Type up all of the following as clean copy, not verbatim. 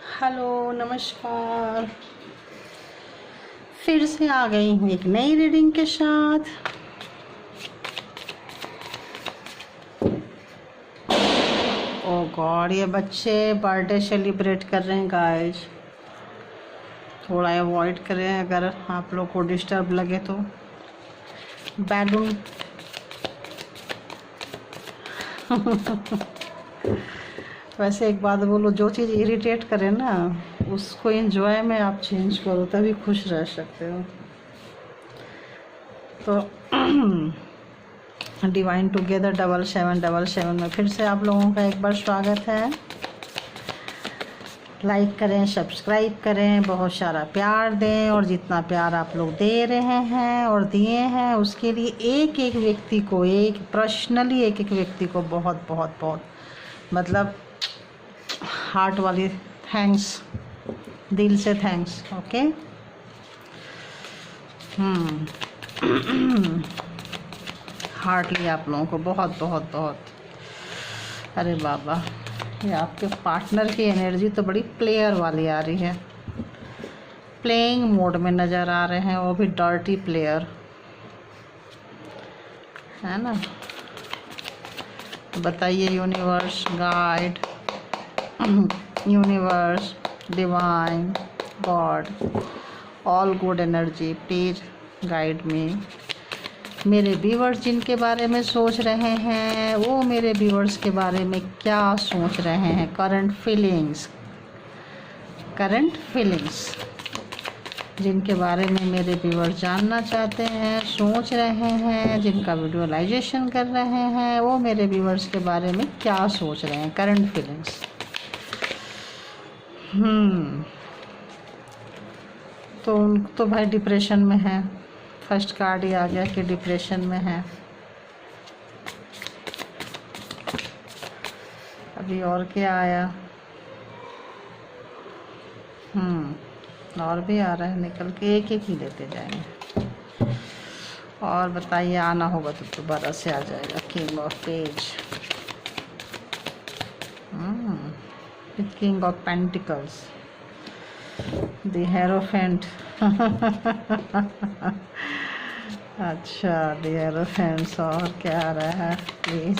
Hello नमस्कार। फिर से आ गई हूँ एक नई रीडिंग के साथ। ओ गॉड, ये बच्चे बर्थडे सेलिब्रेट कर रहे हैं गाइस। थोड़ा अवॉइड करें अगर आप लोग को डिस्टर्ब लगे तो। बैलून वैसे एक बात बोलो, जो चीज़ इरिटेट करे ना उसको एंजॉय में आप चेंज करो, तभी खुश रह सकते हो। तो डिवाइन टुगेदर 7777 में फिर से आप लोगों का एक बार स्वागत है। लाइक करें, सब्सक्राइब करें, बहुत सारा प्यार दें, और जितना प्यार आप लोग दे रहे हैं और दिए हैं उसके लिए एक एक व्यक्ति को, एक पर्सनली एक एक व्यक्ति को बहुत बहुत बहुत मतलब हार्ट वाली थैंक्स, दिल से थैंक्स। ओके। हार्टली आप लोगों को बहुत बहुत बहुत। अरे बाबा, ये आपके पार्टनर की एनर्जी तो बड़ी प्लेयर वाली आ रही है। प्लेइंग मोड में नज़र आ रहे हैं, वो भी डर्टी प्लेयर, है ना। बताइए universe guide, universe, divine, God, all good energy please guide me. मेरे व्यूवर्स जिनके बारे में सोच रहे हैं वो मेरे व्यूवर्स के बारे में क्या सोच रहे हैं। करंट फीलिंग्स जिनके बारे में मेरे व्यूवर्स जानना चाहते हैं, सोच रहे हैं, जिनका विजुअलाइजेशन कर रहे हैं, वो मेरे व्यूवर्स के बारे में क्या सोच रहे हैं। Current feelings. तो भाई डिप्रेशन में है। फर्स्ट कार्ड ही आ गया कि डिप्रेशन में है। अभी और क्या आया? और भी आ रहा है, निकल के एक एक ही लेते जाएंगे। और बताइए, आना होगा तो दोबारा से आ जाएगा। King of page, king of pentacles, the hierophant. अच्छा, द हेरोफेंट्स। और क्या आ रहा है please?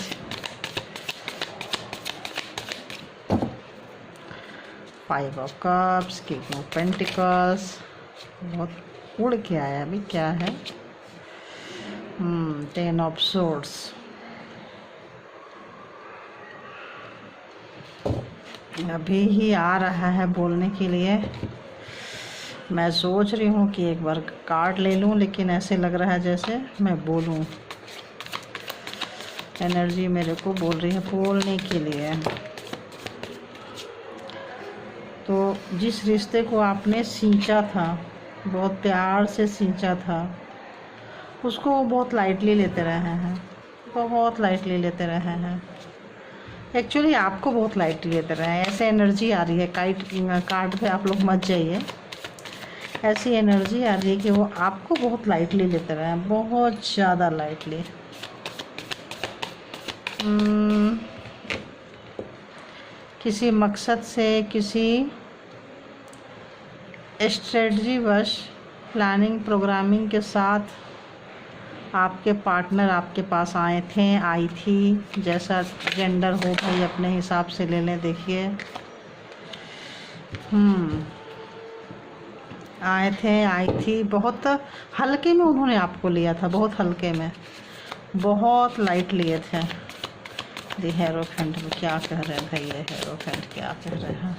Five of cups, king of pentacles. बहुत उड़ के आया। अभी क्या है? 10 ऑफ सोर्ड्स। अभी ही आ रहा है बोलने के लिए। मैं सोच रही हूँ कि एक बार कार्ड ले लूँ, लेकिन ऐसे लग रहा है जैसे मैं बोलूँ। एनर्जी मेरे को बोल रही है बोलने के लिए। तो जिस रिश्ते को आपने सींचा था, बहुत प्यार से सींचा था, उसको वो बहुत लाइटली लेते रहे हैं, बहुत लाइटली लेते रहे हैं। एक्चुअली आपको बहुत लाइटली लेते रहे हैं, ऐसे एनर्जी आ रही है। कार्ड पे आप लोग मत जाइए। ऐसी एनर्जी आ रही है कि वो आपको बहुत लाइटली लेते रहे हैं, बहुत ज़्यादा लाइटली। किसी मकसद से, किसी स्ट्रेटजी वश, प्लानिंग प्रोग्रामिंग के साथ आपके पार्टनर आपके पास आए थे, आई थी। जैसा जेंडर हो भाई अपने हिसाब से ले लें। देखिए, आए थे, आई थी। बहुत हल्के में उन्होंने आपको लिया था, बहुत हल्के में, बहुत लाइट लिए थे। दी हेरोफेंट में क्या कह रहे हैं भाई? ये हेरोफेंट क्या कह रहे हैं?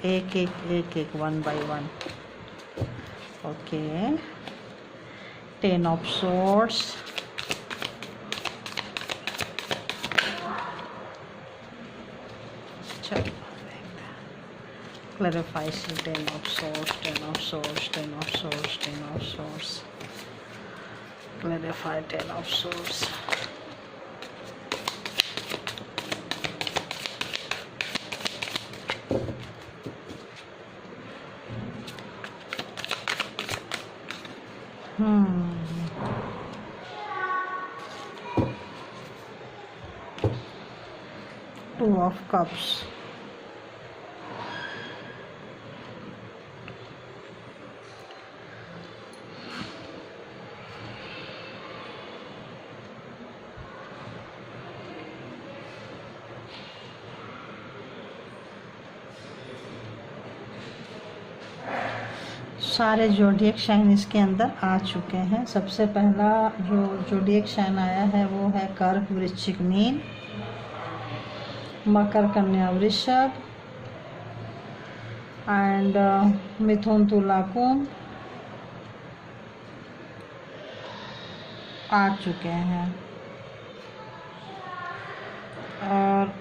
एक एक 1 by 1। ओके। 10 of swords. चलो clarify 10 of swords, 10 of swords, 10 of swords, 10 of swords. Clarify 10 of swords. 2 of cups. सारे जोडियक साइन इसके अंदर आ चुके हैं। सबसे पहला जो जोडियक साइन आया है वो है कर्क वृश्चिक मीन, मकर कन्या वृषभ एंड मिथुन तुला कुंभ आ चुके हैं। और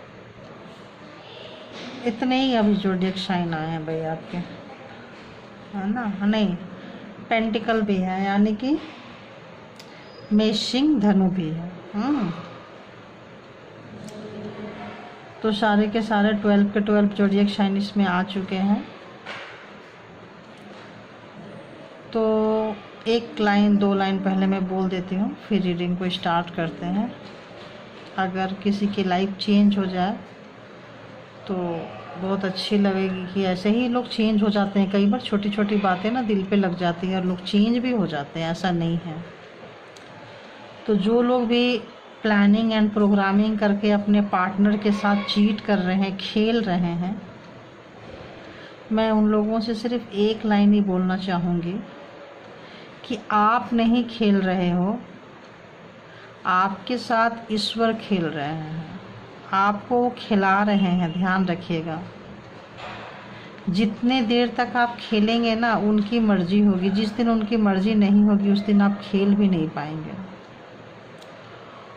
इतने ही अभी जोडियक साइन आए हैं भाई आपके, है ना। नहीं, पेंटिकल भी है, यानी कि मेषिंग धनु भी है। तो सारे के सारे 12 के 12 जोडियक साइन इसमें आ चुके हैं। तो 1 लाइन 2 लाइन पहले मैं बोल देती हूँ, फिर रीडिंग को स्टार्ट करते हैं। अगर किसी की लाइफ चेंज हो जाए तो बहुत अच्छी लगेगी कि ऐसे ही लोग चेंज हो जाते हैं। कई बार छोटी छोटी बातें ना दिल पे लग जाती हैं और लोग चेंज भी हो जाते हैं, ऐसा नहीं है। तो जो लोग भी प्लानिंग एंड प्रोग्रामिंग करके अपने पार्टनर के साथ चीट कर रहे हैं, खेल रहे हैं, मैं उन लोगों से सिर्फ 1 लाइन ही बोलना चाहूँगी कि आप नहीं खेल रहे हो, आपके साथ ईश्वर खेल रहे हैं, आपको वो खिला रहे हैं। ध्यान रखिएगा, जितने देर तक आप खेलेंगे ना उनकी मर्जी होगी। जिस दिन उनकी मर्जी नहीं होगी उस दिन आप खेल भी नहीं पाएंगे।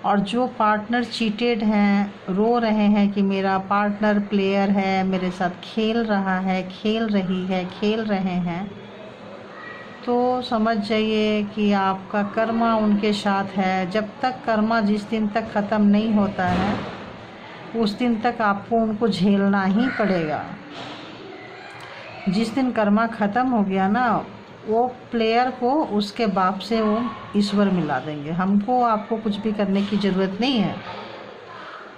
और जो पार्टनर चीटेड हैं, रो रहे हैं कि मेरा पार्टनर प्लेयर है, मेरे साथ खेल रहा है, खेल रही है, खेल रहे हैं, तो समझ जाइए कि आपका कर्मा उनके साथ है। जब तक कर्मा जिस दिन तक ख़त्म नहीं होता है उस दिन तक आपको उनको झेलना ही पड़ेगा। जिस दिन कर्मा ख़त्म हो गया ना, वो प्लेयर को उसके बाप से वो ईश्वर मिला देंगे। हमको आपको कुछ भी करने की ज़रूरत नहीं है,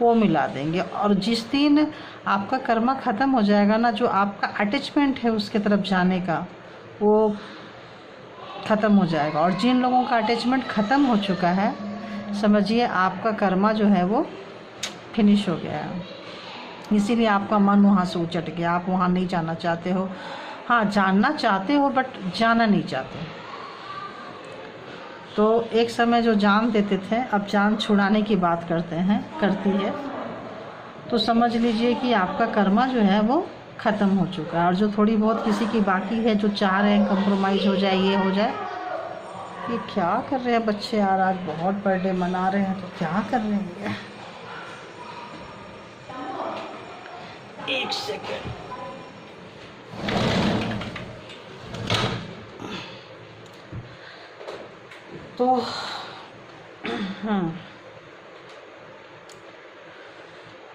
वो मिला देंगे। और जिस दिन आपका कर्मा ख़त्म हो जाएगा ना, जो आपका अटैचमेंट है उसके तरफ जाने का, वो ख़त्म हो जाएगा। और जिन लोगों का अटैचमेंट ख़त्म हो चुका है, समझिए आपका कर्मा जो है वो फिनिश हो गया है। इसीलिए आपका मन वहाँ से उचट गया, आप वहाँ नहीं जाना चाहते हो। हाँ, जानना चाहते हो बट जाना नहीं चाहते। तो एक समय जो जान देते थे, अब जान छुड़ाने की बात करती है। तो समझ लीजिए कि आपका कर्मा जो है वो ख़त्म हो चुका है। और जो थोड़ी बहुत किसी की बाकी है, जो चाह रहे हैं कंप्रोमाइज़ हो जाए, ये हो जाए। ये क्या कर रहे हैं बच्चे यार, आज बहुत बर्थडे मना रहे हैं, तो क्या कर रहे हैं ये? 1 सेकेंड। तो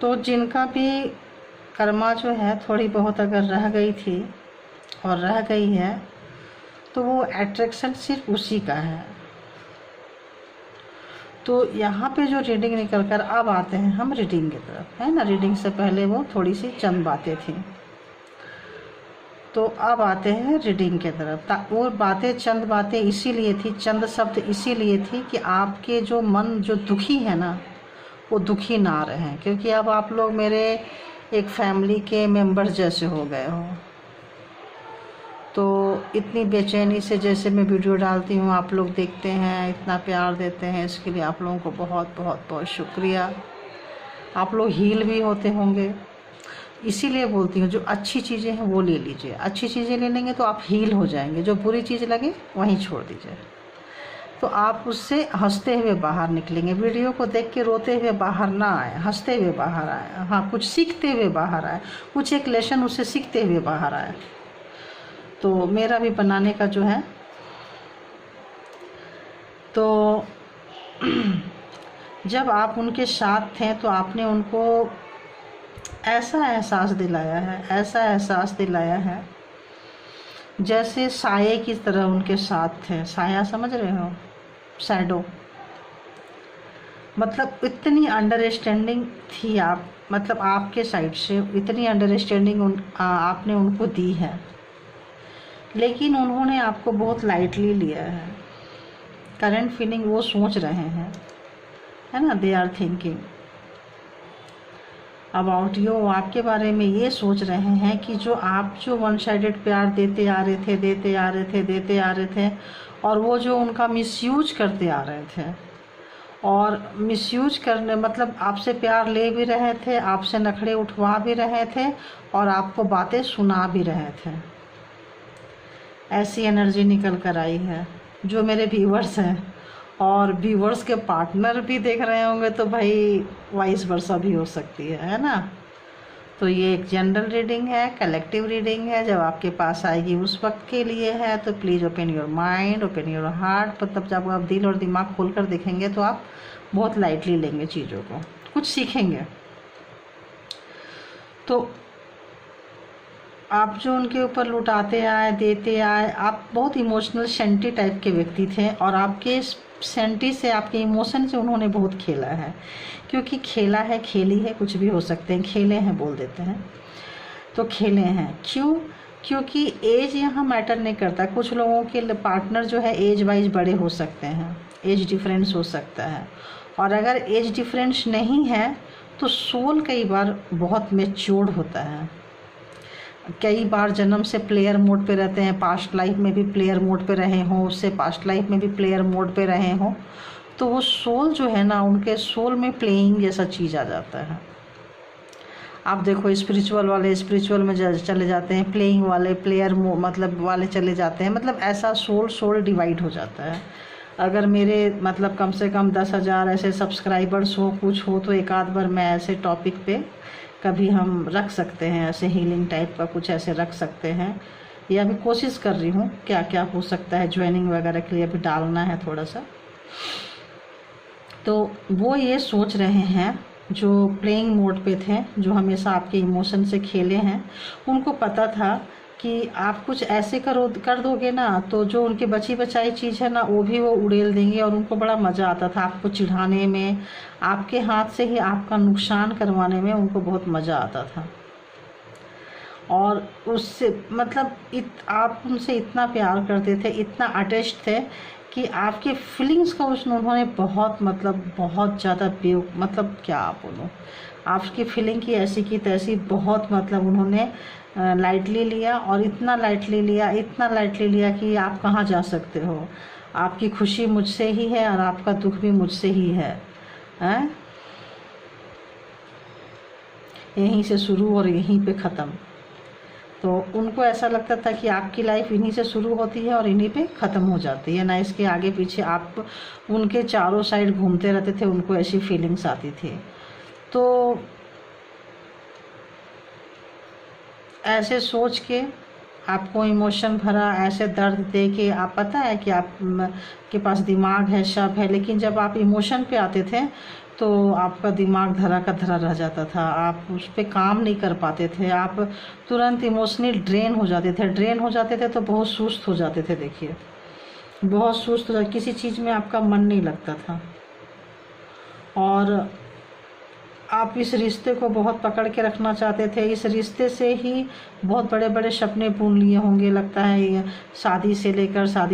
तो जिनका भी कर्मा जो है थोड़ी बहुत अगर रह गई थी और रह गई है, तो वो अट्रैक्शन सिर्फ उसी का है। तो यहाँ पे जो रीडिंग निकल कर अब आते हैं हम रीडिंग की तरफ, है ना। रीडिंग से पहले वो थोड़ी सी चंद बातें थी, तो अब आते हैं रीडिंग के तरफ। वो बातें, चंद बातें इसीलिए थी, चंद शब्द इसीलिए थी कि आपके जो मन जो दुखी है ना, वो दुखी ना रहें। क्योंकि अब आप लोग मेरे एक फैमिली के मेंबर जैसे हो गए हो। तो इतनी बेचैनी से जैसे मैं वीडियो डालती हूँ, आप लोग देखते हैं, इतना प्यार देते हैं, इसके लिए आप लोगों को बहुत बहुत बहुत शुक्रिया। आप लोग हील भी होते होंगे, इसीलिए बोलती हूँ जो अच्छी चीज़ें हैं वो ले लीजिए। अच्छी चीज़ें ले लेंगे तो आप हील हो जाएंगे। जो बुरी चीज़ लगे वहीं छोड़ दीजिए, तो आप उससे हंसते हुए बाहर निकलेंगे। वीडियो को देख के रोते हुए बाहर ना आए, हंसते हुए बाहर आए। हाँ, कुछ सीखते हुए बाहर आए, कुछ एक लेसन उससे सीखते हुए बाहर आए। तो मेरा भी बनाने का जो है, तो जब आप उनके साथ थे तो आपने उनको ऐसा एहसास दिलाया है जैसे साये की तरह उनके साथ थे। साया समझ रहे हो, शैडो। मतलब इतनी अंडरस्टैंडिंग थी आप मतलब आपके साइड से इतनी अंडरस्टैंडिंग आपने उनको दी है, लेकिन उन्होंने आपको बहुत लाइटली लिया है। करंट फीलिंग वो सोच रहे हैं, है ना, they are thinking about you. आपके बारे में ये सोच रहे हैं कि जो वन साइडेड प्यार देते आ रहे थे, और वो जो उनका मिसयूज करते आ रहे थे, और मिसयूज करने मतलब आपसे प्यार ले भी रहे थे, आपसे नखरे उठवा भी रहे थे, और आपको बातें सुना भी रहे थे। ऐसी एनर्जी निकल कर आई है। जो मेरे व्यूवर्स हैं और व्यूवर्स के पार्टनर भी देख रहे होंगे तो भाई वाइस वर्सा भी हो सकती है ना। तो ये एक जनरल रीडिंग है, कलेक्टिव रीडिंग है। जब आपके पास आएगी उस वक्त के लिए है, तो please open your mind, open your heart. मतलब जब आप दिल और दिमाग खोल कर देखेंगे तो आप बहुत लाइटली लेंगे चीज़ों को, कुछ सीखेंगे। तो आप जो उनके ऊपर लुटाते आए, देते आए, आप बहुत इमोशनल सेंटी टाइप के व्यक्ति थे, और आपके सेंटी से, आपके इमोशन से उन्होंने बहुत खेला है। क्योंकि खेला है, खेली है, कुछ भी हो सकते हैं, खेले हैं बोल देते हैं, तो खेले हैं। क्यों? क्योंकि एज यहाँ मैटर नहीं करता। कुछ लोगों के पार्टनर जो है एज वाइज बड़े हो सकते हैं, एज डिफरेंस हो सकता है, और अगर एज डिफरेंस नहीं है तो सोल कई बार बहुत मैच्योर्ड होता है। कई बार जन्म से प्लेयर मोड पे रहते हैं, पास्ट लाइफ में भी प्लेयर मोड पे रहे हों, उससे पास्ट लाइफ में भी प्लेयर मोड पे रहे हों, तो वो सोल जो है ना, उनके सोल में प्लेइंग जैसा चीज़ आ जाता है। आप देखो स्पिरिचुअल वाले स्पिरिचुअल में चले जाते हैं, प्लेइंग वाले प्लेयर मतलब वाले चले जाते हैं। मतलब ऐसा सोल डिवाइड हो जाता है। अगर मेरे मतलब कम से कम 10,000 ऐसे सब्सक्राइबर्स हो, कुछ हो, तो एक आध बार मैं ऐसे टॉपिक पे कभी हम रख सकते हैं, ऐसे हीलिंग टाइप का कुछ ऐसे रख सकते हैं। या अभी कोशिश कर रही हूँ क्या क्या हो सकता है, ज्वाइनिंग वगैरह के लिए अभी डालना है थोड़ा सा। तो वो ये सोच रहे हैं जो प्लेइंग मोड पे थे, जो हमेशा आपके इमोशन से खेले हैं, उनको पता था कि आप कुछ ऐसे कर दोगे ना, तो जो उनकी बची बचाई चीज़ है ना, वो भी वो उड़ेल देंगे। और उनको बड़ा मज़ा आता था आपको चिढ़ाने में, आपके हाथ से ही आपका नुकसान करवाने में उनको बहुत मज़ा आता था। और उससे मतलब आप उनसे इतना प्यार करते थे, इतना अटैच थे कि आपके फीलिंग्स का उन्होंने बहुत मतलब बहुत ज़्यादा मतलब क्या बोलूँ, आपकी फीलिंग की ऐसी की तैसी बहुत मतलब उन्होंने लाइटली लिया। और इतना लाइटली लिया कि आप कहाँ जा सकते हो। आपकी खुशी मुझसे ही है और आपका दुख भी मुझसे ही है, हैं? यहीं से शुरू और यहीं पे ख़त्म। तो उनको ऐसा लगता था कि आपकी लाइफ इन्हीं से शुरू होती है और इन्हीं पे ख़त्म हो जाती है, ना इसके आगे पीछे आप उनके चारों साइड घूमते रहते थे। उनको ऐसी फीलिंग्स आती थी। तो ऐसे सोच के आपको इमोशन भरा, ऐसे दर्द दे के, आप पता है कि आप के पास दिमाग है, सब है, लेकिन जब आप इमोशन पे आते थे तो आपका दिमाग धरा का धरा रह जाता था। आप उस पर काम नहीं कर पाते थे, आप तुरंत इमोशनली ड्रेन हो जाते थे तो बहुत सुस्त हो जाते थे। देखिए, बहुत सुस्त हो जाते, किसी चीज़ में आपका मन नहीं लगता था, और आप इस रिश्ते को बहुत पकड़ के रखना चाहते थे। इस रिश्ते से ही बहुत बड़े बड़े सपने बुन लिए होंगे, लगता है। शादी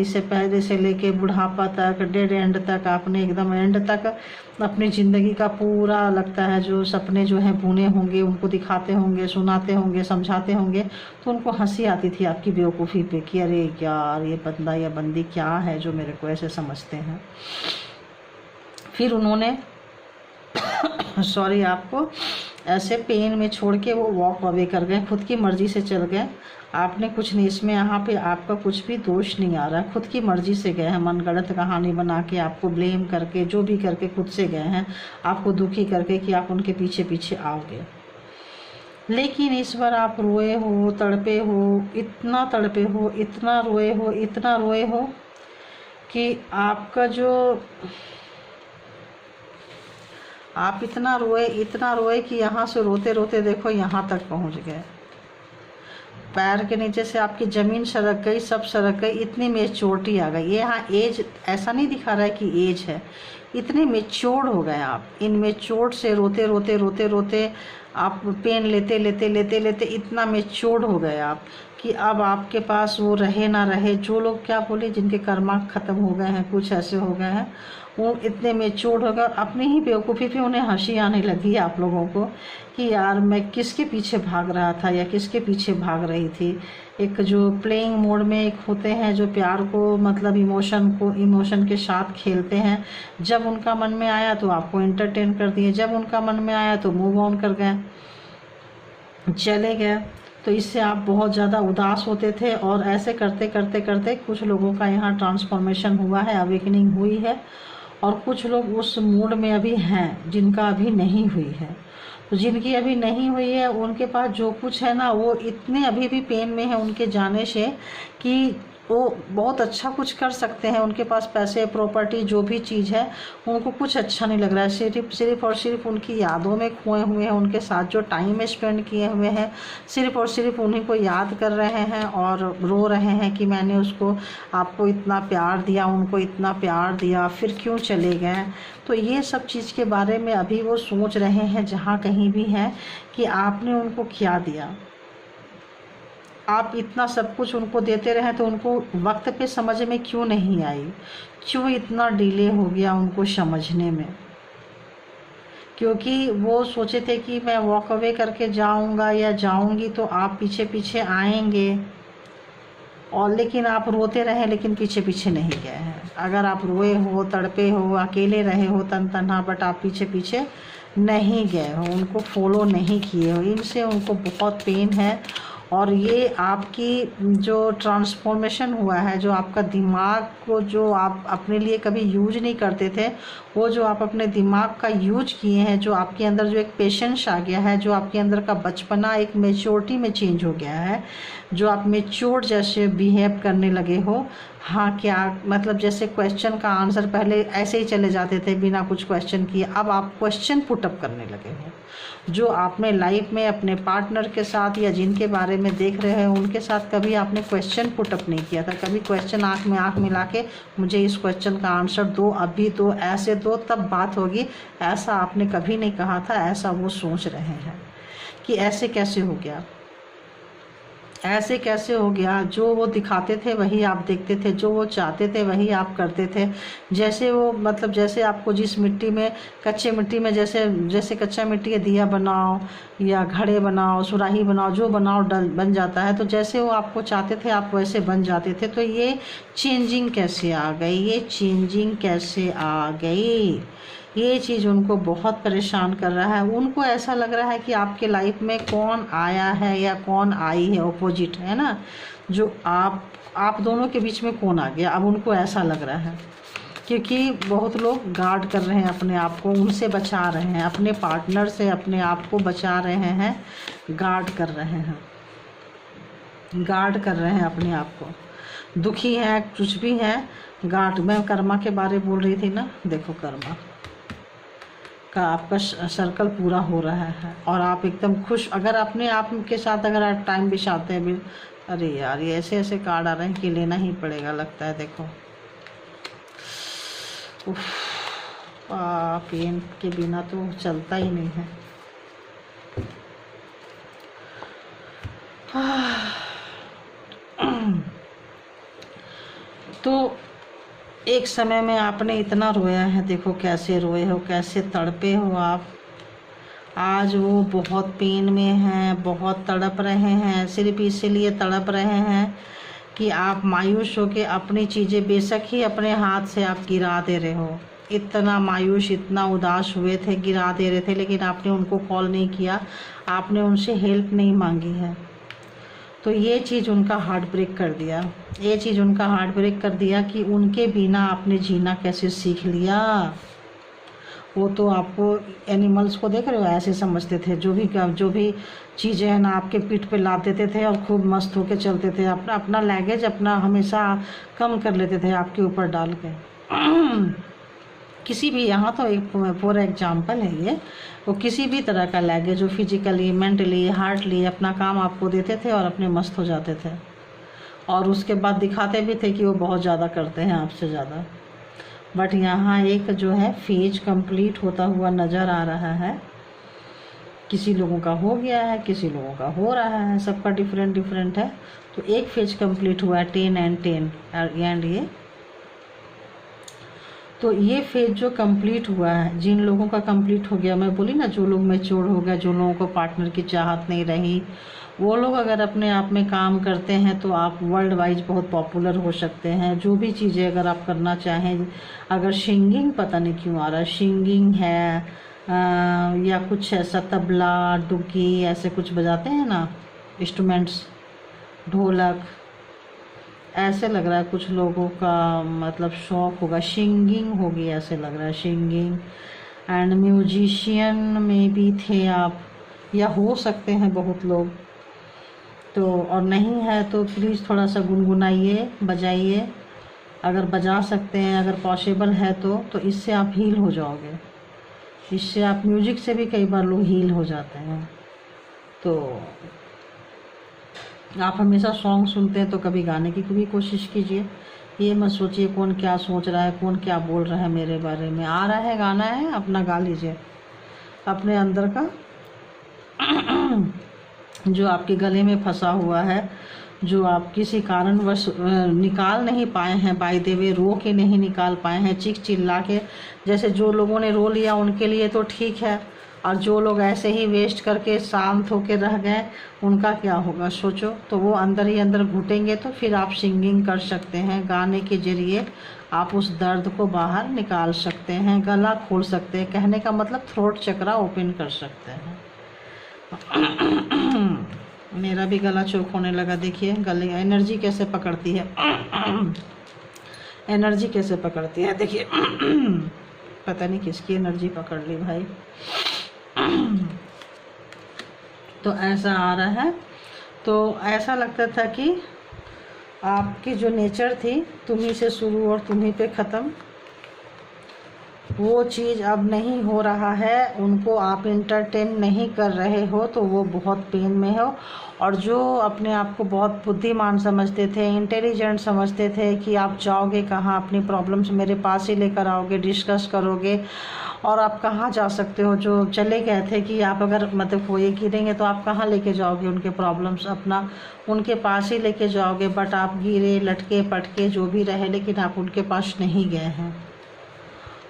से पहले से लेके बुढ़ापा तक, डेड एंड तक, आपने एकदम एंड तक अपनी ज़िंदगी का पूरा लगता है जो सपने जो हैं बुने होंगे, उनको दिखाते होंगे, सुनाते होंगे, समझाते होंगे। तो उनको हंसी आती थी आपकी बेवकूफ़ी पे कि अरे यार, ये बंदा या बंदी क्या है जो मेरे को ऐसे समझते हैं। फिर उन्होंने सॉरी आपको ऐसे पेन में छोड़ के वो वॉक अवे कर गए, खुद की मर्ज़ी से चल गए। आपने कुछ नहीं, इसमें यहाँ पे आपका कुछ भी दोष नहीं आ रहा है। खुद की मर्ज़ी से गए हैं, मनगढ़ंत कहानी बना के, आपको ब्लेम करके, जो भी करके खुद से गए हैं, आपको दुखी करके कि आप उनके पीछे पीछे आओगे। लेकिन इस बार आप रोए हो, तड़पे हो, इतना तड़पे हो, इतना रोए हो कि आपका जो आप इतना रोए कि यहाँ से रोते रोते देखो यहाँ तक पहुँच गए। पैर के नीचे से आपकी ज़मीन सरक गई, सब सरक गई, इतनी मैच्योरिटी आ गई। ये यहाँ एज ऐसा नहीं दिखा रहा है कि एज है, इतने मेच्योर्ड हो गए आप, इन मेच्योर्ड से रोते रोते रोते रोते आप पेन लेते लेते लेते लेते इतना मेच्योर्ड हो गए आप कि अब आपके पास वो रहे ना रहे, जो लोग क्या बोले जिनके कर्मा ख़त्म हो गए हैं, कुछ ऐसे हो गए हैं, वो इतने मेच्योर्ड हो गए, अपनी ही बेवकूफ़ी पे उन्हें हंसी आने लगी आप लोगों को कि यार मैं किसके पीछे भाग रहा था या किसके पीछे भाग रही थी। एक जो प्लेइंग मोड में एक होते हैं जो प्यार को मतलब इमोशन के साथ खेलते हैं, जब उनका मन में आया तो आपको एंटरटेन कर दिए, जब उनका मन में आया तो मूव ऑन कर गए, चले गए। तो इससे आप बहुत ज़्यादा उदास होते थे और ऐसे करते करते करते कुछ लोगों का यहाँ ट्रांसफॉर्मेशन हुआ है, अवेकनिंग हुई है, और कुछ लोग उस मूड में अभी हैं जिनका अभी नहीं हुई है। तो जिनकी अभी नहीं हुई है उनके पास जो कुछ है ना, वो इतने अभी भी पेन में है उनके जाने से कि वो बहुत अच्छा कुछ कर सकते हैं, उनके पास पैसे प्रॉपर्टी जो भी चीज़ है उनको कुछ अच्छा नहीं लग रहा है, सिर्फ और सिर्फ उनकी यादों में खोए हुए हैं, उनके साथ जो टाइम स्पेंड किए हुए हैं सिर्फ और सिर्फ उन्हीं को याद कर रहे हैं और रो रहे हैं कि मैंने उसको आपको इतना प्यार दिया, उनको इतना प्यार दिया, फिर क्यों चले गए। तो ये सब चीज़ के बारे में अभी वो सोच रहे हैं जहाँ कहीं भी हैं कि आपने उनको क्या दिया, आप इतना सब कुछ उनको देते रहे तो उनको वक्त पे समझ में क्यों नहीं आई, क्यों इतना डिले हो गया उनको समझने में। क्योंकि वो सोचे थे कि मैं वॉक अवे करके जाऊंगा या जाऊंगी तो आप पीछे पीछे आएंगे, और लेकिन आप रोते रहे लेकिन पीछे पीछे नहीं गए हैं। अगर आप रोए हो, तड़पे हो, अकेले रहे हो तन्हा, बट आप पीछे पीछे नहीं गए हो, उनको फॉलो नहीं किए हो, इनसे उनको बहुत पेन है। और ये आपकी जो ट्रांसफॉर्मेशन हुआ है, जो आपका दिमाग को जो आप अपने लिए कभी यूज नहीं करते थे, वो जो आप अपने दिमाग का यूज किए हैं, जो आपके अंदर जो एक पेशेंस आ गया है, जो आपके अंदर का बचपना एक मेच्योरिटी में चेंज हो गया है, जो आप मेच्योर जैसे बिहेव करने लगे हो। हाँ क्या मतलब, जैसे क्वेश्चन का आंसर पहले ऐसे ही चले जाते थे बिना कुछ क्वेश्चन किए, अब आप क्वेश्चन पुटअप करने लगे हो। जो आपने लाइफ में अपने पार्टनर के साथ या जिनके बारे में देख रहे हैं उनके साथ कभी आपने क्वेश्चन पुटअप नहीं किया था, कभी क्वेश्चन आँख में आँख मिला के मुझे इस क्वेश्चन का आंसर दो, अभी दो, ऐसे दो तब बात होगी, ऐसा आपने कभी नहीं कहा था। ऐसा वो सोच रहे हैं कि ऐसे कैसे हो गया, ऐसे कैसे हो गया। जो वो दिखाते थे वही आप देखते थे, जो वो चाहते थे वही आप करते थे। जैसे वो मतलब जैसे आपको जिस मिट्टी में, कच्चे मिट्टी में जैसे कच्चा मिट्टी का दिया बनाओ या घड़े बनाओ, सुराही बनाओ, जो बनाओ बन जाता है, तो जैसे वो आपको चाहते थे आप वैसे बन जाते थे। तो ये चेंजिंग कैसे आ गई, ये चेंजिंग कैसे आ गई, ये चीज़ उनको बहुत परेशान कर रहा है। उनको ऐसा लग रहा है कि आपके लाइफ में कौन आया है या कौन आई है, ऑपोजिट है ना, जो आप दोनों के बीच में कौन आ गया, अब उनको ऐसा लग रहा है। क्योंकि बहुत लोग गार्ड कर रहे हैं अपने आप को, उनसे बचा रहे हैं, अपने पार्टनर से अपने आप को बचा रहे हैं, गार्ड कर रहे हैं, गार्ड कर रहे हैं अपने आप को। दुखी है, कुछ भी है, गार्ड। मैं कर्मा के बारे बोल रही थी ना, देखो कर्मा का आपका सर्कल पूरा हो रहा है और आप एकदम खुश। अगर अपने आप के साथ अगर आप टाइम बिताते हैं भी, अरे यार ये ऐसे ऐसे कार्ड आ रहे हैं कि लेना ही पड़ेगा लगता है। देखो पेन के बिना तो चलता ही नहीं है। तो एक समय में आपने इतना रोया है, देखो कैसे रोए हो, कैसे तड़पे हो आप। आज वो बहुत पेन में हैं, बहुत तड़प रहे हैं, सिर्फ इसीलिए तड़प रहे हैं कि आप मायूस हो के अपनी चीज़ें बेशक ही अपने हाथ से आप गिरा दे रहे हो। इतना मायूस, इतना उदास हुए थे, गिरा दे रहे थे, लेकिन आपने उनको कॉल नहीं किया, आपने उनसे हेल्प नहीं मांगी है। तो ये चीज़ उनका हार्ट ब्रेक कर दिया, ये चीज़ उनका हार्ट ब्रेक कर दिया कि उनके बिना आपने जीना कैसे सीख लिया। वो तो आपको एनिमल्स को देख रहे हो ऐसे समझते थे, जो भी चीज़ें हैं ना आपके पीठ पे लाद देते थे और खूब मस्त होके चलते थे, अपना लैगेज अपना हमेशा कम कर लेते थे आपके ऊपर डाल के। किसी भी, यहाँ तो एक फॉर एग्जाम्पल है ये, वो किसी भी तरह का लैगेज जो फिजिकली, मेंटली, हार्टली अपना काम आपको देते थे और अपने मस्त हो जाते थे, और उसके बाद दिखाते भी थे कि वो बहुत ज़्यादा करते हैं आपसे ज़्यादा। बट यहाँ एक जो है फेज कंप्लीट होता हुआ नज़र आ रहा है। किसी लोगों का हो गया है, किसी लोगों का हो रहा है, सबका डिफरेंट डिफरेंट है। तो एक फेज कंप्लीट हुआ है 10 एंड 10 एंड ये, तो ये फेज जो कंप्लीट हुआ है, जिन लोगों का कंप्लीट हो गया, मैं बोली ना जो लोग मैच्योर हो गए, जो लोगों को पार्टनर की चाहत नहीं रही, वो लोग अगर अपने आप में काम करते हैं तो आप वर्ल्ड वाइज बहुत पॉपुलर हो सकते हैं। जो भी चीज़ें अगर आप करना चाहें, अगर सिंगिंग, पता नहीं क्यों आ रहा है, सिंगिंग है या कुछ ऐसा तबला डुगी ऐसे कुछ बजाते हैं ना इंस्ट्रूमेंट्स, ढोलक, ऐसे लग रहा है कुछ लोगों का मतलब शौक होगा, सिंगिंग होगी ऐसे लग रहा है, सिंगिंग एंड म्यूजिशियन में भी थे आप, या हो सकते हैं बहुत लोग। तो और नहीं है तो प्लीज़ थोड़ा सा गुनगुनाइए, बजाइए, अगर बजा सकते हैं, अगर पॉसिबल है तो इससे आप हील हो जाओगे। इससे आप, म्यूजिक से भी कई बार लोग हील हो जाते हैं। तो आप हमेशा सॉन्ग सुनते हैं तो कभी गाने की भी कोशिश कीजिए। ये मत सोचिए कौन क्या सोच रहा है, कौन क्या बोल रहा है मेरे बारे में। आ रहा है गाना है, अपना गा लीजिए अपने अंदर का जो आपके गले में फंसा हुआ है, जो आप किसी कारणवश निकाल नहीं पाए हैं, बाय द वे रो के नहीं निकाल पाए हैं, चीख चिल्ला के। जैसे जो लोगों ने रो लिया उनके लिए तो ठीक है, और जो लोग ऐसे ही वेस्ट करके शांत होके रह गए उनका क्या होगा सोचो। तो वो अंदर ही अंदर घुटेंगे। तो फिर आप सिंगिंग कर सकते हैं, गाने के जरिए आप उस दर्द को बाहर निकाल सकते हैं, गला खोल सकते हैं, कहने का मतलब थ्रोट चक्रा ओपन कर सकते हैं। मेरा भी गला चोक होने लगा, देखिए गले एनर्जी कैसे पकड़ती है, एनर्जी कैसे पकड़ती है देखिए। पता नहीं किसकी एनर्जी पकड़ ली भाई। तो ऐसा आ रहा है। तो ऐसा लगता था कि आपकी जो नेचर थी, तुम्ही से शुरू और तुम्ही पे ख़त्म, वो चीज़ अब नहीं हो रहा है। उनको आप इंटरटेन नहीं कर रहे हो तो वो बहुत पेन में हो। और जो अपने आप को बहुत बुद्धिमान समझते थे, इंटेलिजेंट समझते थे कि आप जाओगे कहाँ, अपनी प्रॉब्लम्स मेरे पास ही लेकर आओगे, डिस्कस करोगे, और आप कहाँ जा सकते हो। जो चले गए थे कि आप अगर मतलब वो ये गिरेंगे तो आप कहाँ लेके जाओगे उनके प्रॉब्लम्स, अपना उनके पास ही लेके जाओगे। बट आप गिरे, लटके पटके जो भी रहे, लेकिन आप उनके पास नहीं गए हैं।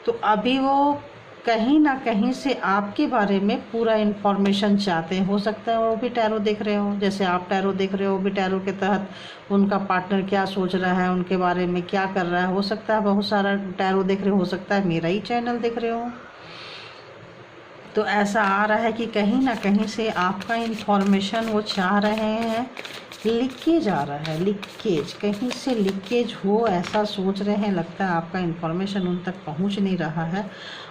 तो अभी वो कहीं ना कहीं से आपके बारे में पूरा इन्फॉर्मेशन चाहते हैं। हो सकता है वो भी टैरो देख रहे हो, जैसे आप टैरो देख रहे हो, वो भी टैरो के तहत उनका पार्टनर क्या सोच रहा है, उनके बारे में क्या कर रहा है। हो सकता है बहुत सारा टैरो देख रहे हो सकता है मेरा ही चैनल देख रहे हो। तो ऐसा आ रहा है कि कहीं ना कहीं से आपका इन्फॉर्मेशन वो चाह रहे हैं, लीकेज आ रहा है, लीकेज, कहीं से लीकेज हो ऐसा सोच रहे हैं। लगता है आपका इन्फॉर्मेशन उन तक पहुंच नहीं रहा है,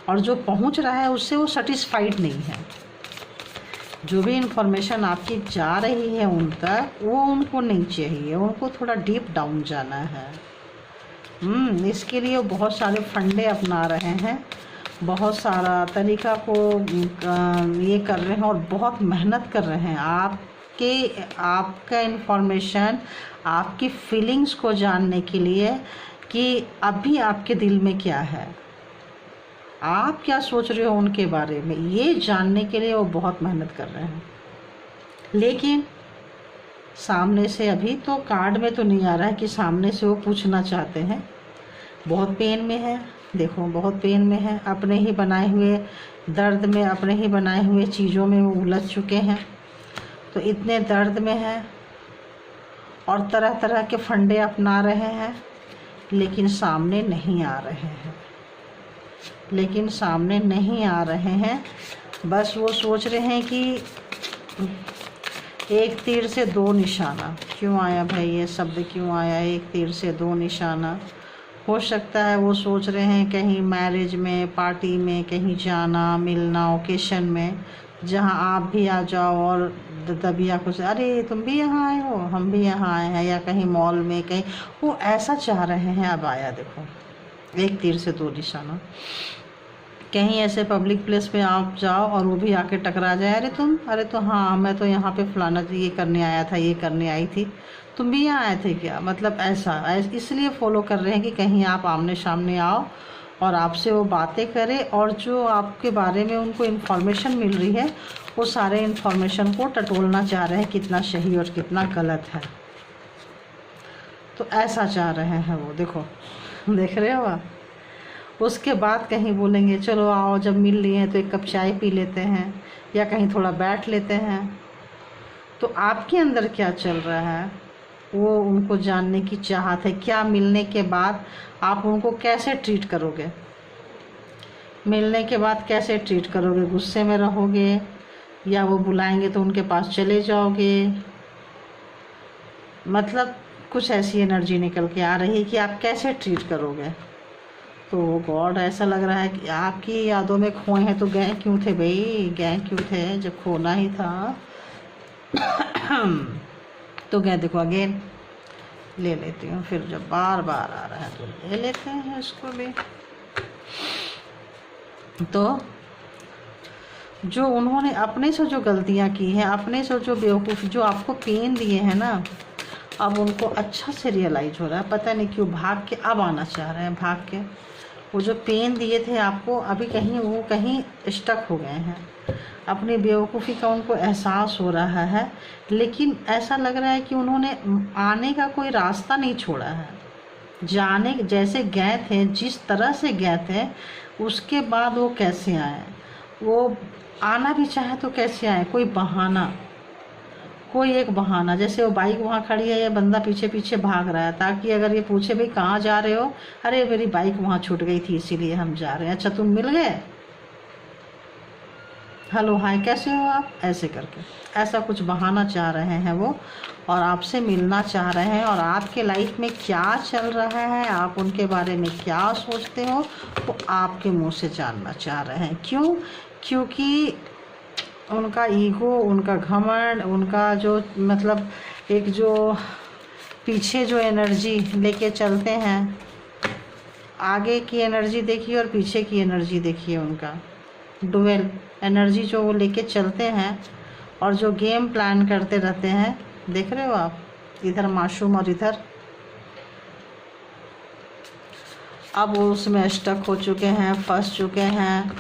और जो पहुंच रहा है उससे वो सेटिस्फाइड नहीं है। जो भी इन्फॉर्मेशन आपकी जा रही है उन तक, वो उनको नहीं चाहिए, उनको थोड़ा डीप डाउन जाना है। इसके लिए वो बहुत सारे फंडे अपना रहे हैं, बहुत सारा तरीका को ये कर रहे हैं और बहुत मेहनत कर रहे हैं आपका इन्फॉर्मेशन, आपकी फीलिंग्स को जानने के लिए कि अभी आपके दिल में क्या है, आप क्या सोच रहे हो उनके बारे में, ये जानने के लिए वो बहुत मेहनत कर रहे हैं। लेकिन सामने से अभी तो कार्ड में तो नहीं आ रहा है कि सामने से वो पूछना चाहते हैं। बहुत पेन में है, देखो बहुत पेन में है, अपने ही बनाए हुए दर्द में, अपने ही बनाए हुए चीज़ों में वो उलझ चुके हैं। तो इतने दर्द में है और तरह तरह के फंडे अपना रहे हैं, लेकिन सामने नहीं आ रहे हैं, लेकिन सामने नहीं आ रहे हैं। बस वो सोच रहे हैं कि एक तीर से दो निशाना। क्यों आया भाई ये शब्द, क्यों आया एक तीर से दो निशाना? हो सकता है वो सोच रहे हैं कहीं मैरिज में, पार्टी में कहीं जाना, मिलना, ओकेशन में, जहां आप भी आ जाओ और दबिया कुछ, अरे तुम भी यहाँ आए हो, हम भी यहाँ आए हैं, या कहीं मॉल में कहीं, वो ऐसा चाह रहे हैं। अब आया देखो एक तीर से दो निशाना। कहीं ऐसे पब्लिक प्लेस पे आप जाओ और वो भी आके टकरा जाए, अरे तो हाँ मैं तो यहाँ पे फलाना ये करने आया था, ये करने आई थी, तुम भी यहाँ आए थे क्या? मतलब ऐसा इसलिए फॉलो कर रहे हैं कि कहीं आप आमने सामने आओ और आपसे वो बातें करे, और जो आपके बारे में उनको इन्फॉर्मेशन मिल रही है वो सारे इन्फॉर्मेशन को टटोलना चाह रहे हैं कितना सही और कितना गलत है। तो ऐसा चाह रहे हैं वो, देखो देख रहे हो आप। उसके बाद कहीं बोलेंगे चलो आओ, जब मिल लिए हैं तो एक कप चाय पी लेते हैं या कहीं थोड़ा बैठ लेते हैं। तो आपके अंदर क्या चल रहा है वो उनको जानने की चाहत है। क्या मिलने के बाद आप उनको कैसे ट्रीट करोगे, मिलने के बाद कैसे ट्रीट करोगे, गुस्से में रहोगे या वो बुलाएंगे तो उनके पास चले जाओगे। मतलब कुछ ऐसी एनर्जी निकल के आ रही है कि आप कैसे ट्रीट करोगे। तो गॉड ऐसा लग रहा है कि आपकी यादों में खोए हैं, तो गए क्यों थे भाई, गए क्यों थे जब खोना ही था। तो गए, देखो अगेन ले लेती हूँ, फिर जब बार बार आ रहा है तो ले लेते हैं इसको भी। तो जो उन्होंने अपने से जो गलतियाँ की हैं, अपने से जो बेवकूफ़ी, जो आपको पेन दिए हैं ना, अब उनको अच्छा से रियलाइज हो रहा है। पता नहीं क्यों भाग के अब आना चाह रहे हैं, भाग के। वो जो पेन दिए थे आपको, अभी कहीं वो कहीं स्टक हो गए हैं, अपनी बेवकूफ़ी का उनको एहसास हो रहा है। लेकिन ऐसा लग रहा है कि उन्होंने आने का कोई रास्ता नहीं छोड़ा है। जाने जैसे गए थे, जिस तरह से गए थे, उसके बाद वो कैसे आए, वो आना भी चाहे तो कैसे आए, कोई बहाना, कोई एक बहाना। जैसे वो बाइक वहाँ खड़ी है, ये बंदा पीछे पीछे भाग रहा है, ताकि अगर ये पूछे भाई कहाँ जा रहे हो, अरे मेरी बाइक वहाँ छूट गई थी इसीलिए हम जा रहे हैं। अच्छा तुम मिल गए, हेलो हाय कैसे हो आप, ऐसे करके ऐसा कुछ बहाना चाह रहे हैं वो, और आपसे मिलना चाह रहे हैं। और आपके लाइफ में क्या चल रहा है, आप उनके बारे में क्या सोचते हो, वो आपके मुंह से जानना चाह रहे हैं। क्यों? क्योंकि उनका ईगो, उनका घमंड, उनका जो मतलब एक जो पीछे जो एनर्जी लेके चलते हैं, आगे की एनर्जी देखिए और पीछे की एनर्जी देखिए, उनका डुअल एनर्जी जो वो लेके चलते हैं और जो गेम प्लान करते रहते हैं। देख रहे हो आप, इधर मासूम और इधर, अब वो उसमें स्टक हो चुके हैं, फंस चुके हैं।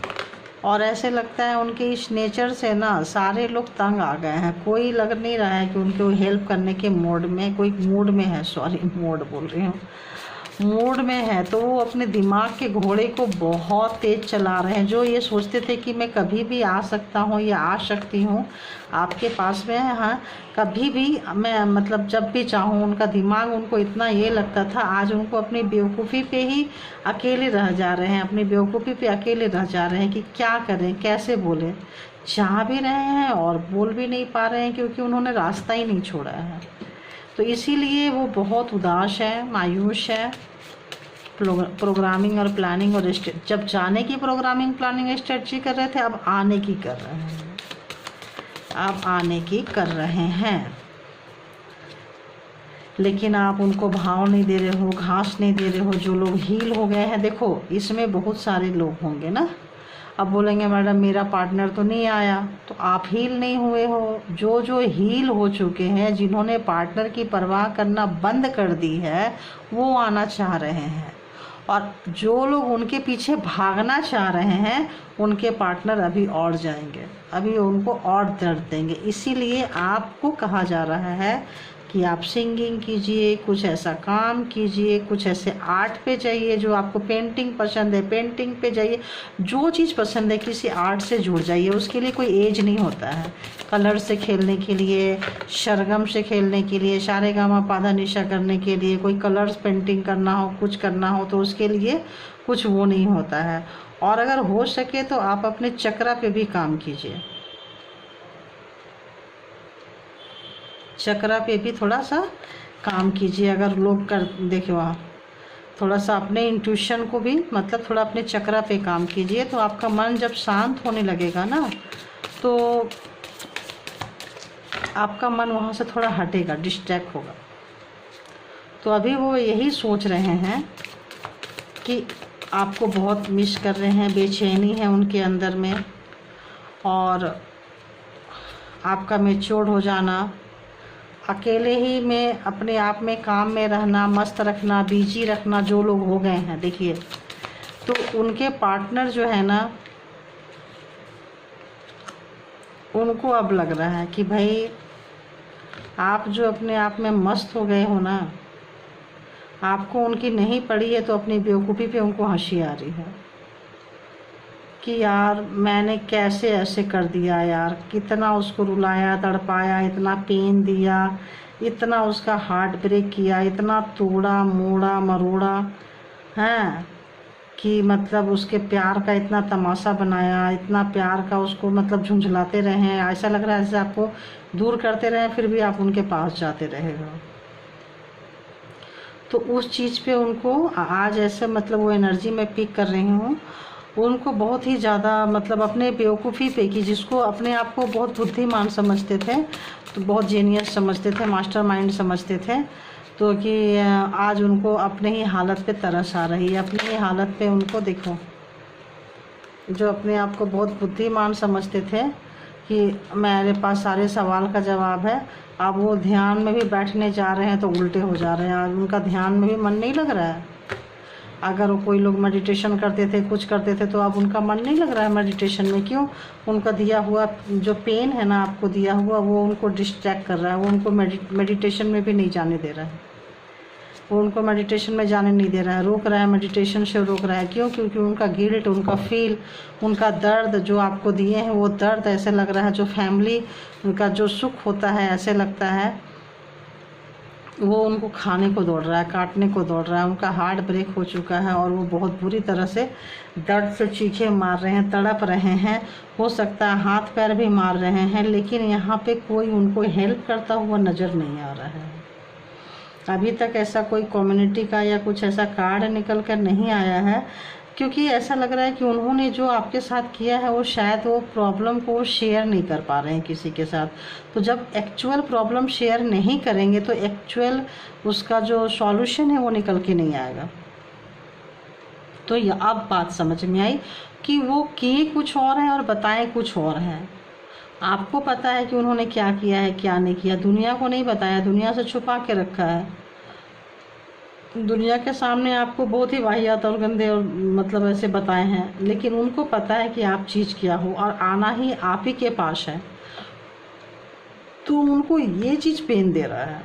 और ऐसे लगता है उनके इस नेचर से ना सारे लोग तंग आ गए हैं। कोई लग नहीं रहा है कि उनको हेल्प करने के मूड में, कोई मूड में है, सॉरी मूड बोल रही हूँ, मूड में है। तो वो अपने दिमाग के घोड़े को बहुत तेज़ चला रहे हैं। जो ये सोचते थे कि मैं कभी भी आ सकता हूँ या आ सकती हूँ आपके पास में, हाँ कभी भी मैं, मतलब जब भी चाहूँ, उनका दिमाग, उनको इतना ये लगता था, आज उनको अपनी बेवकूफ़ी पे ही अकेले रह जा रहे हैं, अपनी बेवकूफ़ी पे अकेले रह जा रहे हैं कि क्या करें, कैसे बोलें। चाह भी रहे हैं और बोल भी नहीं पा रहे हैं, क्योंकि उन्होंने रास्ता ही नहीं छोड़ा है। तो इसीलिए वो बहुत उदास है, मायूस है। प्रोग्रामिंग और प्लानिंग और जब जाने की प्रोग्रामिंग प्लानिंग स्ट्रेटजी कर रहे थे, अब आने की कर रहे हैं, अब आने की कर रहे हैं। लेकिन आप उनको भाव नहीं दे रहे हो, घास नहीं दे रहे हो। जो लोग हील हो गए हैं, देखो इसमें बहुत सारे लोग होंगे ना। अब बोलेंगे मैडम मेरा पार्टनर तो नहीं आया, तो आप हील नहीं हुए हो। जो जो हील हो चुके हैं, जिन्होंने पार्टनर की परवाह करना बंद कर दी है, वो आना चाह रहे हैं। और जो लोग उनके पीछे भागना चाह रहे हैं, उनके पार्टनर अभी और जाएंगे, अभी उनको और दर्द देंगे। इसीलिए आपको कहा जा रहा है कि आप सिंगिंग कीजिए, कुछ ऐसा काम कीजिए, कुछ ऐसे आर्ट पे जाइए। जो आपको पेंटिंग पसंद है, पेंटिंग पे जाइए। जो चीज़ पसंद है, किसी आर्ट से जुड़ जाइए। उसके लिए कोई एज नहीं होता है। कलर से खेलने के लिए, सरगम से खेलने के लिए, सारेगामा पाधा निशा करने के लिए, कोई कलर्स पेंटिंग करना हो, कुछ करना हो, तो उसके लिए कुछ वो नहीं होता है। और अगर हो सके तो आप अपने चक्रा पे भी काम कीजिए, चक्रा पे भी थोड़ा सा काम कीजिए। अगर लोग कर देखो, आप थोड़ा सा अपने इंट्यूशन को भी, मतलब थोड़ा अपने चक्रा पे काम कीजिए। तो आपका मन जब शांत होने लगेगा ना, तो आपका मन वहाँ से थोड़ा हटेगा, डिस्ट्रैक्ट होगा। तो अभी वो यही सोच रहे हैं कि आपको बहुत मिस कर रहे हैं, बेचैनी है उनके अंदर में। और आपका मैच्योर हो जाना, अकेले ही में अपने आप में काम में रहना, मस्त रखना, बिजी रखना, जो लोग हो गए हैं, देखिए तो उनके पार्टनर जो है ना, उनको अब लग रहा है कि भाई आप जो अपने आप में मस्त हो गए हो ना, आपको उनकी नहीं पड़ी है, तो अपनी बेवकूफ़ी पे उनको हंसी आ रही है कि यार मैंने कैसे ऐसे कर दिया यार, कितना उसको रुलाया, तड़पाया, इतना पेन दिया, इतना उसका हार्ट ब्रेक किया, इतना तोड़ा मोड़ा मरोड़ा हैं, कि मतलब उसके प्यार का इतना तमाशा बनाया, इतना प्यार का उसको मतलब झुंझलाते रहे। ऐसा लग रहा है जैसे आपको दूर करते रहे, फिर भी आप उनके पास जाते रहेगा। तो उस चीज़ पे उनको आज ऐसे मतलब वो एनर्जी मैं पिक कर रही हूँ, उनको बहुत ही ज़्यादा मतलब अपने बेवकूफ़ी पे, कि जिसको अपने आप को बहुत बुद्धिमान समझते थे, तो बहुत जीनियस समझते थे, मास्टरमाइंड समझते थे, तो कि आज उनको अपने ही हालत पे तरस आ रही है। अपनी ही हालत पे उनको देखो, जो अपने आप को बहुत बुद्धिमान समझते थे कि मेरे पास सारे सवाल का जवाब है, अब वो ध्यान में भी बैठने जा रहे हैं तो उल्टे हो जा रहे हैं। आज उनका ध्यान में भी मन नहीं लग रहा है। अगर कोई लोग मेडिटेशन करते थे, कुछ करते थे, तो अब उनका मन नहीं लग रहा है मेडिटेशन में। क्यों? उनका दिया हुआ जो पेन है ना, आपको दिया हुआ, वो उनको डिस्ट्रैक्ट कर रहा है, वो उनको मेडिटेशन में भी नहीं जाने दे रहा है, वो उनको मेडिटेशन में जाने नहीं दे रहा है, रोक रहा है, मेडिटेशन से रोक रहा है। क्यों? क्योंकि उनका गिल्ट, उनका फील, उनका दर्द जो आपको दिए हैं, वो दर्द ऐसे लग रहा है, जो फैमिली उनका जो सुख होता है, ऐसे लगता है वो उनको खाने को दौड़ रहा है, काटने को दौड़ रहा है। उनका हार्ट ब्रेक हो चुका है और वो बहुत बुरी तरह से दर्द से चीखें मार रहे हैं, तड़प रहे हैं, हो सकता है हाथ पैर भी मार रहे हैं, लेकिन यहाँ पे कोई उनको हेल्प करता हुआ नज़र नहीं आ रहा है। अभी तक ऐसा कोई कम्युनिटी का या कुछ ऐसा कार्ड निकल कर नहीं आया है, क्योंकि ऐसा लग रहा है कि उन्होंने जो आपके साथ किया है, वो शायद वो प्रॉब्लम को शेयर नहीं कर पा रहे हैं किसी के साथ। तो जब एक्चुअल प्रॉब्लम शेयर नहीं करेंगे, तो एक्चुअल उसका जो सॉल्यूशन है वो निकल के नहीं आएगा। तो ये अब बात समझ में आई कि वो किए कुछ और हैं और बताएं कुछ और हैं। आपको पता है कि उन्होंने क्या किया है, क्या नहीं किया, दुनिया को नहीं बताया, दुनिया से छुपा के रखा है। दुनिया के सामने आपको बहुत ही वाहियात और गंदे और मतलब ऐसे बताए हैं, लेकिन उनको पता है कि आप चीज़ क्या हो और आना ही आप ही के पास है। तो उनको ये चीज़ पेन दे रहा है।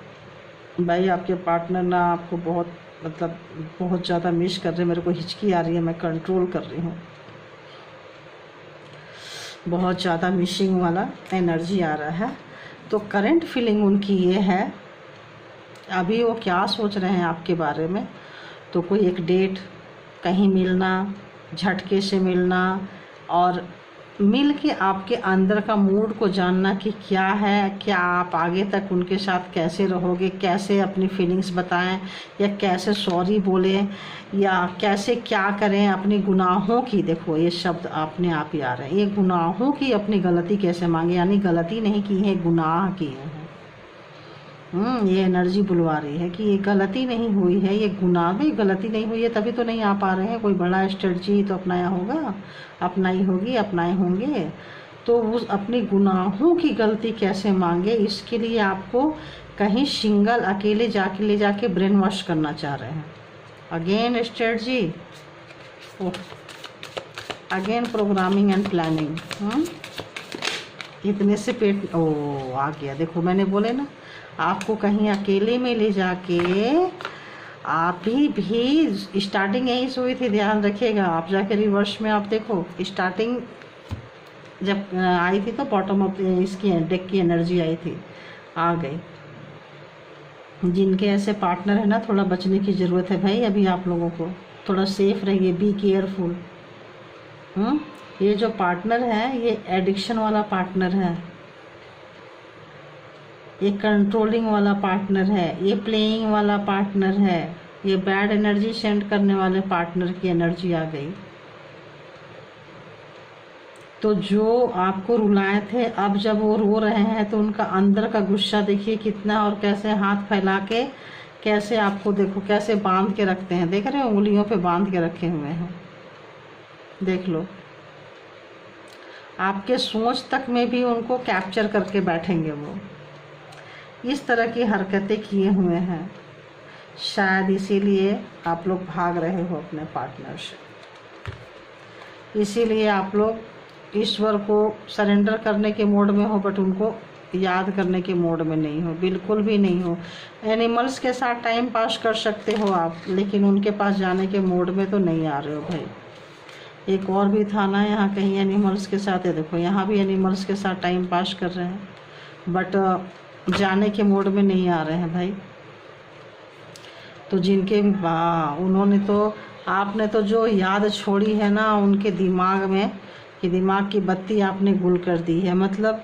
भाई आपके पार्टनर ना आपको बहुत मतलब बहुत ज़्यादा मिस कर रहे हैं। मेरे को हिचकी आ रही है, मैं कंट्रोल कर रही हूँ। बहुत ज़्यादा मिसिंग वाला एनर्जी आ रहा है। तो करंट फीलिंग उनकी ये है, अभी वो क्या सोच रहे हैं आपके बारे में। तो कोई एक डेट, कहीं मिलना, झटके से मिलना, और मिल के आपके अंदर का मूड को जानना कि क्या है, क्या आप आगे तक उनके साथ कैसे रहोगे, कैसे अपनी फीलिंग्स बताएं, या कैसे सॉरी बोलें, या कैसे क्या करें अपनी गुनाहों की। देखो ये शब्द अपने आप ही आ रहे हैं, ये गुनाहों की अपनी गलती कैसे मांगे, यानी गलती नहीं की है, गुनाह किए हैं। ये एनर्जी बुलवा रही है कि ये गलती नहीं हुई है, ये गुनाह भी, गलती नहीं हुई है तभी तो नहीं आ पा रहे हैं। कोई बड़ा स्ट्रेटजी तो अपनाया होगा, अपनाई होगी, अपनाए होंगे। तो उस अपनी गुनाहों की गलती कैसे मांगे, इसके लिए आपको कहीं सिंगल अकेले जाके ले जाके ब्रेन वॉश करना चाह रहे हैं। Again strategy, again programming and planning. इतने से पेट आ गया। देखो मैंने बोले ना, आपको कहीं अकेले में ले जाके, आप भी स्टार्टिंग यहीं से हुई थी, ध्यान रखिएगा। आप जाके रिवर्स में आप देखो, स्टार्टिंग जब आई थी तो बॉटम ऑफ इसकी डेक की एनर्जी आई थी, आ गई। जिनके ऐसे पार्टनर है ना, थोड़ा बचने की ज़रूरत है भाई अभी आप लोगों को। थोड़ा सेफ रहिए, बी केयरफुल। ये जो पार्टनर है, ये एडिक्शन वाला पार्टनर है, ये कंट्रोलिंग वाला पार्टनर है, ये प्लेइंग वाला पार्टनर है, ये बैड एनर्जी सेंड करने वाले पार्टनर की एनर्जी आ गई। तो जो आपको रुलाए थे, अब जब वो रो रहे हैं तो उनका अंदर का गुस्सा देखिए कितना, और कैसे हाथ फैला के, कैसे आपको देखो कैसे बांध के रखते हैं। देख रहे हो, उंगलियों पे बांध के रखे हुए हैं, देख लो। आपके सोच तक में भी उनको कैप्चर करके बैठेंगे वो। इस तरह की हरकतें किए हुए हैं, शायद इसीलिए आप लोग भाग रहे हो अपने पार्टनर से। इसीलिए आप लोग ईश्वर को सरेंडर करने के मोड में हो, बट उनको याद करने के मोड में नहीं हो, बिल्कुल भी नहीं हो। एनिमल्स के साथ टाइम पास कर सकते हो आप, लेकिन उनके पास जाने के मोड में तो नहीं आ रहे हो भाई। एक और भी था ना यहाँ कहीं एनिमल्स के साथ, है देखो यहाँ भी एनिमल्स के साथ टाइम पास कर रहे हैं, बट जाने के मोड में नहीं आ रहे हैं भाई। तो जिनके भी उन्होंने तो, आपने तो जो याद छोड़ी है ना उनके दिमाग में, कि दिमाग की बत्ती आपने गुल कर दी है। मतलब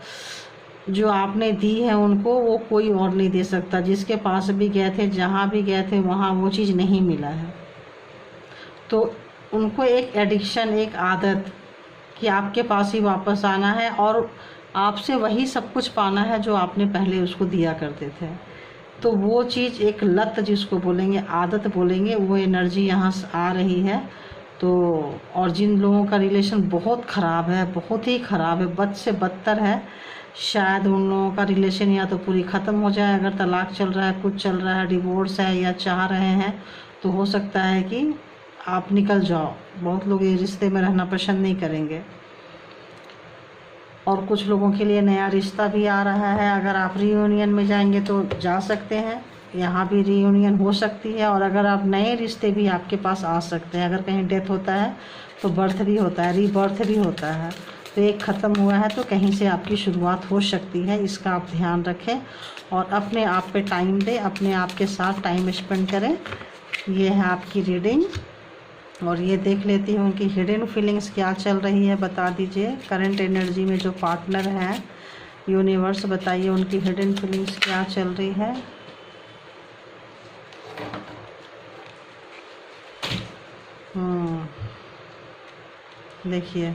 जो आपने दी है उनको, वो कोई और नहीं दे सकता। जिसके पास भी गए थे, जहाँ भी गए थे, वहाँ वो चीज़ नहीं मिला है। तो उनको एक एडिक्शन, एक आदत कि आपके पास ही वापस आना है और आपसे वही सब कुछ पाना है जो आपने पहले उसको दिया करते थे। तो वो चीज़, एक लत जिसको बोलेंगे, आदत बोलेंगे, वो एनर्जी यहाँ से आ रही है। तो और जिन लोगों का रिलेशन बहुत ख़राब है, बहुत ही ख़राब है, बद से बदतर है, शायद उन लोगों का रिलेशन या तो पूरी ख़त्म हो जाए। अगर तलाक चल रहा है, कुछ चल रहा है, डिवोर्स है, या चाह रहे हैं, तो हो सकता है कि आप निकल जाओ। बहुत लोग ये रिश्ते में रहना पसंद नहीं करेंगे। और कुछ लोगों के लिए नया रिश्ता भी आ रहा है। अगर आप रीयूनियन में जाएंगे तो जा सकते हैं, यहाँ भी रीयूनियन हो सकती है। और अगर आप नए रिश्ते भी आपके पास आ सकते हैं। अगर कहीं डेथ होता है तो बर्थ भी होता है, रीबर्थ भी होता है। तो एक ख़त्म हुआ है तो कहीं से आपकी शुरुआत हो सकती है, इसका आप ध्यान रखें। और अपने आप पे टाइम दें, अपने आप के साथ टाइम स्पेंड करें। ये है आपकी रीडिंग। और ये देख लेती हूँ कि हिडन फीलिंग्स क्या चल रही है, बता दीजिए। करंट एनर्जी में जो पार्टनर हैं, यूनिवर्स बताइए उनकी हिडन फीलिंग्स क्या चल रही है। देखिए,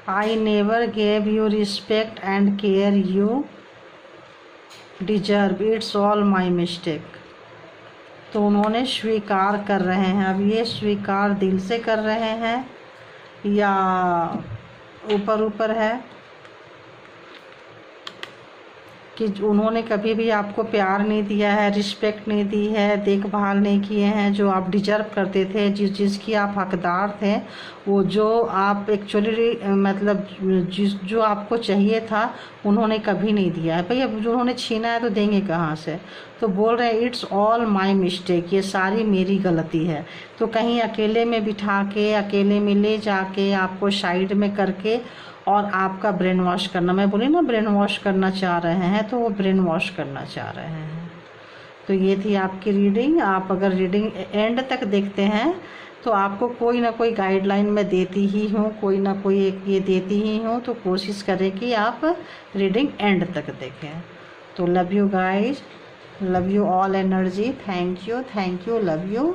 I never gave you respect and care you deserve, it's all my mistake. तो उन्होंने स्वीकार कर रहे हैं। अब ये स्वीकार दिल से कर रहे हैं या ऊपर ऊपर है कि उन्होंने कभी भी आपको प्यार नहीं दिया है, रिस्पेक्ट नहीं दी है, देखभाल नहीं किए हैं जो आप डिजर्व करते थे, जिसकी आप हकदार थे। वो जो आप एक्चुअली मतलब जो आपको चाहिए था, उन्होंने कभी नहीं दिया है। भाई अब जो उन्होंने छीना है तो देंगे कहाँ से। तो बोल रहे हैं इट्स ऑल माई मिस्टेक, ये सारी मेरी गलती है। तो कहीं अकेले में बिठा के, अकेले में ले जाके, आपको साइड में करके और आपका ब्रेन वॉश करना, मैं बोली ना ब्रेन वॉश करना चाह रहे हैं, तो वो ब्रेन वॉश करना चाह रहे हैं। तो ये थी आपकी रीडिंग। आप अगर रीडिंग एंड तक देखते हैं तो आपको कोई ना कोई गाइडलाइन मैं देती ही हूँ, कोई ना कोई एक ये देती ही हूँ। तो कोशिश करें कि आप रीडिंग एंड तक देखें। तो love you guys, love you all energy, thank you, love you.